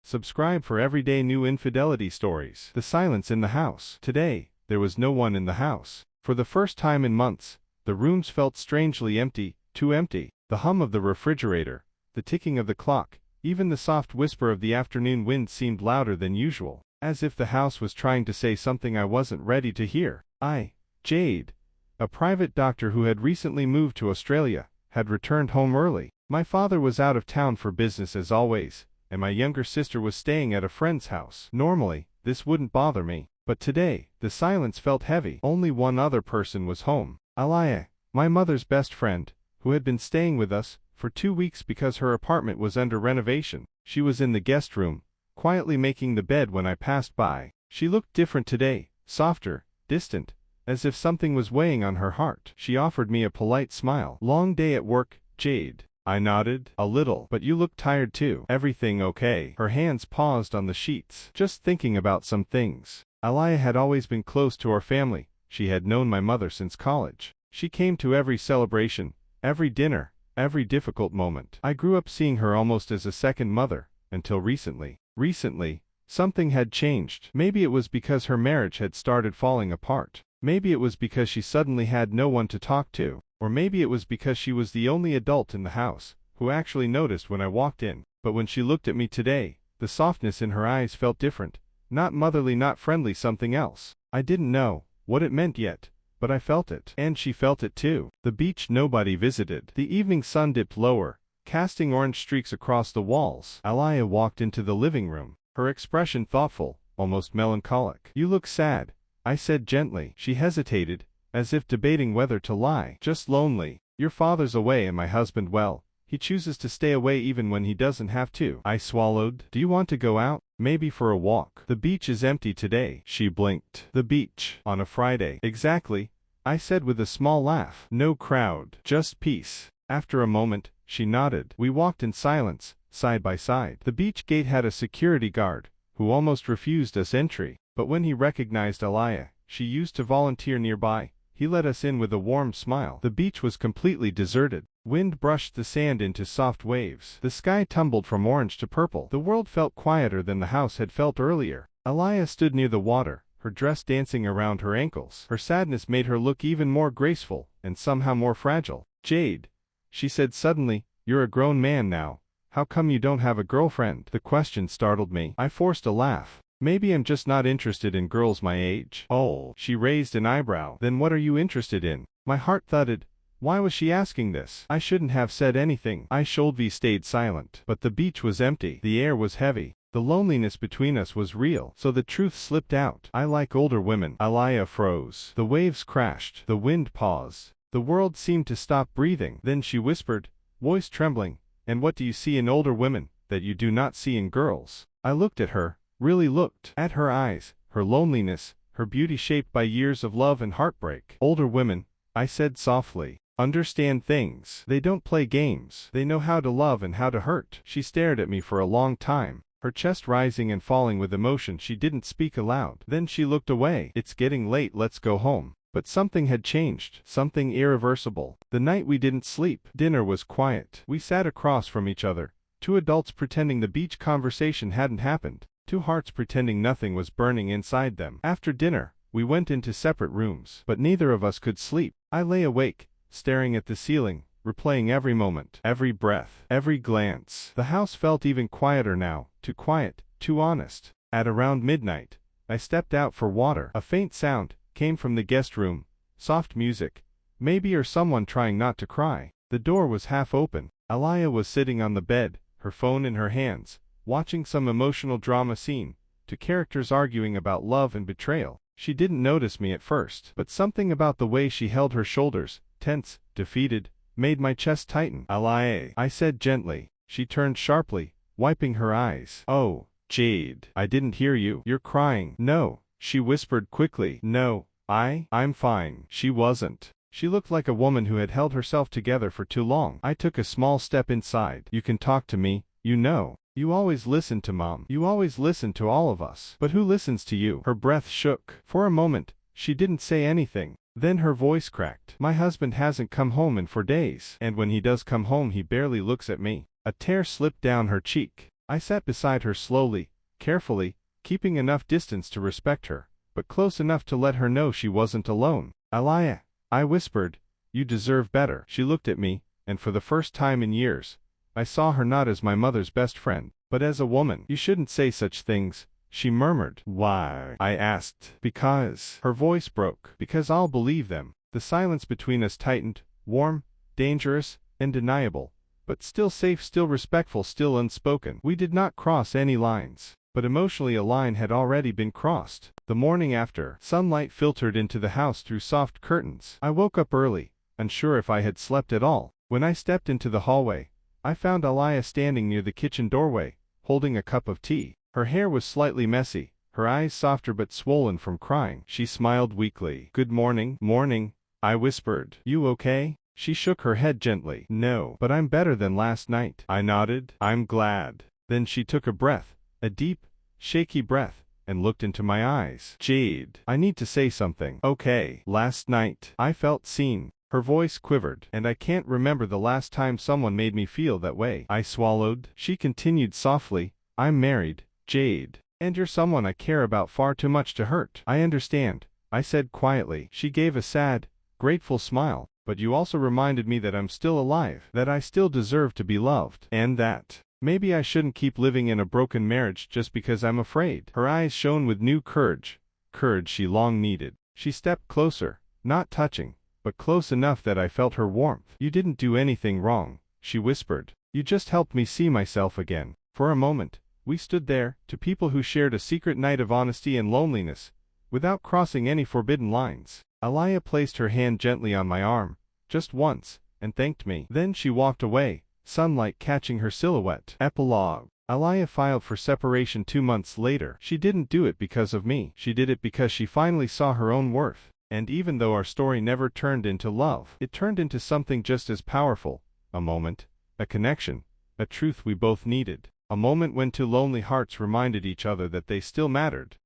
Subscribe for everyday new infidelity stories. The silence in the house. Today, there was no one in the house. For the first time in months, the rooms felt strangely empty, too empty. The hum of the refrigerator, the ticking of the clock, even the soft whisper of the afternoon wind seemed louder than usual, as if the house was trying to say something I wasn't ready to hear. Jade, a private doctor who had recently moved to Australia, had returned home early. My father was out of town for business as always, and my younger sister was staying at a friend's house. Normally, this wouldn't bother me, but today, the silence felt heavy. Only one other person was home. Alya, my mother's best friend, who had been staying with us for 2 weeks because her apartment was under renovation. She was in the guest room, quietly making the bed when I passed by. She looked different today, softer, distant, as if something was weighing on her heart. She offered me a polite smile. "Long day at work, Jade." I nodded. "A little, but you look tired too. Everything okay?" Her hands paused on the sheets. "Just thinking about some things." Alya had always been close to our family. She had known my mother since college. She came to every celebration, every dinner, every difficult moment. I grew up seeing her almost as a second mother, until recently. Recently, something had changed. Maybe it was because her marriage had started falling apart. Maybe it was because she suddenly had no one to talk to. Or maybe it was because she was the only adult in the house who actually noticed when I walked in. But when she looked at me today, the softness in her eyes felt different. Not motherly, not friendly, something else. I didn't know what it meant yet, but I felt it. And she felt it too. The beach nobody visited. The evening sun dipped lower, casting orange streaks across the walls. Alya walked into the living room, her expression thoughtful, almost melancholic. "You look sad," I said gently. She hesitated, as if debating whether to lie. "Just lonely. Your father's away and my husband, well, he chooses to stay away even when he doesn't have to." I swallowed. "Do you want to go out? Maybe for a walk?" "The beach is empty today." She blinked. "The beach? On a Friday?" "Exactly," I said with a small laugh. "No crowd. Just peace." After a moment, she nodded. We walked in silence, side by side. The beach gate had a security guard, who almost refused us entry. But when he recognized Alya, she used to volunteer nearby, he let us in with a warm smile. The beach was completely deserted. Wind brushed the sand into soft waves. The sky tumbled from orange to purple. The world felt quieter than the house had felt earlier. Alya stood near the water, her dress dancing around her ankles. Her sadness made her look even more graceful, and somehow more fragile. "Jade," she said suddenly, "you're a grown man now. How come you don't have a girlfriend?" The question startled me. I forced a laugh. "Maybe I'm just not interested in girls my age." "Oh." She raised an eyebrow. "Then what are you interested in?" My heart thudded. Why was she asking this? I shouldn't have said anything. I stayed silent. But the beach was empty. The air was heavy. The loneliness between us was real. So the truth slipped out. "I like older women." Alya froze. The waves crashed. The wind paused. The world seemed to stop breathing. Then she whispered, voice trembling, "And what do you see in older women that you do not see in girls?" I looked at her. Really looked at her eyes, her loneliness, her beauty shaped by years of love and heartbreak. "Older women," I said softly, "understand things. They don't play games. They know how to love and how to hurt." She stared at me for a long time, her chest rising and falling with emotion. She didn't speak aloud. Then she looked away. "It's getting late, let's go home." But something had changed, something irreversible. The night we didn't sleep. Dinner was quiet. We sat across from each other, two adults pretending the beach conversation hadn't happened. Two hearts pretending nothing was burning inside them. After dinner, we went into separate rooms. But neither of us could sleep. I lay awake, staring at the ceiling, replaying every moment, every breath, every glance. The house felt even quieter now, too quiet, too honest. At around midnight, I stepped out for water. A faint sound came from the guest room, soft music, maybe, or someone trying not to cry. The door was half open. Alya was sitting on the bed, her phone in her hands, watching some emotional drama scene, two characters arguing about love and betrayal. She didn't notice me at first, but something about the way she held her shoulders, tense, defeated, made my chest tighten. "Alya," I said gently. She turned sharply, wiping her eyes. "Oh, Jade, I didn't hear you. You're crying." "No," she whispered quickly. "No, I'm fine." She wasn't. She looked like a woman who had held herself together for too long. I took a small step inside. "You can talk to me, you know. You always listen to Mom. You always listen to all of us. But who listens to you?" Her breath shook. For a moment, she didn't say anything. Then her voice cracked. "My husband hasn't come home in 4 days. And when he does come home, he barely looks at me." A tear slipped down her cheek. I sat beside her slowly, carefully, keeping enough distance to respect her, but close enough to let her know she wasn't alone. "Alya," I whispered, "you deserve better." She looked at me, and for the first time in years, I saw her not as my mother's best friend, but as a woman. "You shouldn't say such things," she murmured. "Why?" I asked. "Because." Her voice broke. "Because I'll believe them." The silence between us tightened, warm, dangerous, undeniable, but still safe, still respectful, still unspoken. We did not cross any lines, but emotionally a line had already been crossed. The morning after, sunlight filtered into the house through soft curtains. I woke up early, unsure if I had slept at all. When I stepped into the hallway, I found Alya standing near the kitchen doorway, holding a cup of tea. Her hair was slightly messy, her eyes softer but swollen from crying. She smiled weakly. "Good morning." "Morning," I whispered. "You okay?" She shook her head gently. "No, but I'm better than last night." I nodded. "I'm glad." Then she took a breath, a deep, shaky breath, and looked into my eyes. "Jade, I need to say something." "Okay." "Last night, I felt seen." Her voice quivered. "And I can't remember the last time someone made me feel that way." I swallowed. She continued softly, "I'm married, Jade. And you're someone I care about far too much to hurt." "I understand," I said quietly. She gave a sad, grateful smile. "But you also reminded me that I'm still alive, that I still deserve to be loved, and that maybe I shouldn't keep living in a broken marriage just because I'm afraid." Her eyes shone with new courage, courage she long needed. She stepped closer, not touching, but close enough that I felt her warmth. "You didn't do anything wrong," she whispered. "You just helped me see myself again." For a moment, we stood there, two people who shared a secret night of honesty and loneliness, without crossing any forbidden lines. Alya placed her hand gently on my arm, just once, and thanked me. Then she walked away, sunlight catching her silhouette. Epilogue. Alya filed for separation 2 months later. She didn't do it because of me. She did it because she finally saw her own worth. And even though our story never turned into love, it turned into something just as powerful. A moment, a connection, a truth we both needed. A moment when two lonely hearts reminded each other that they still mattered.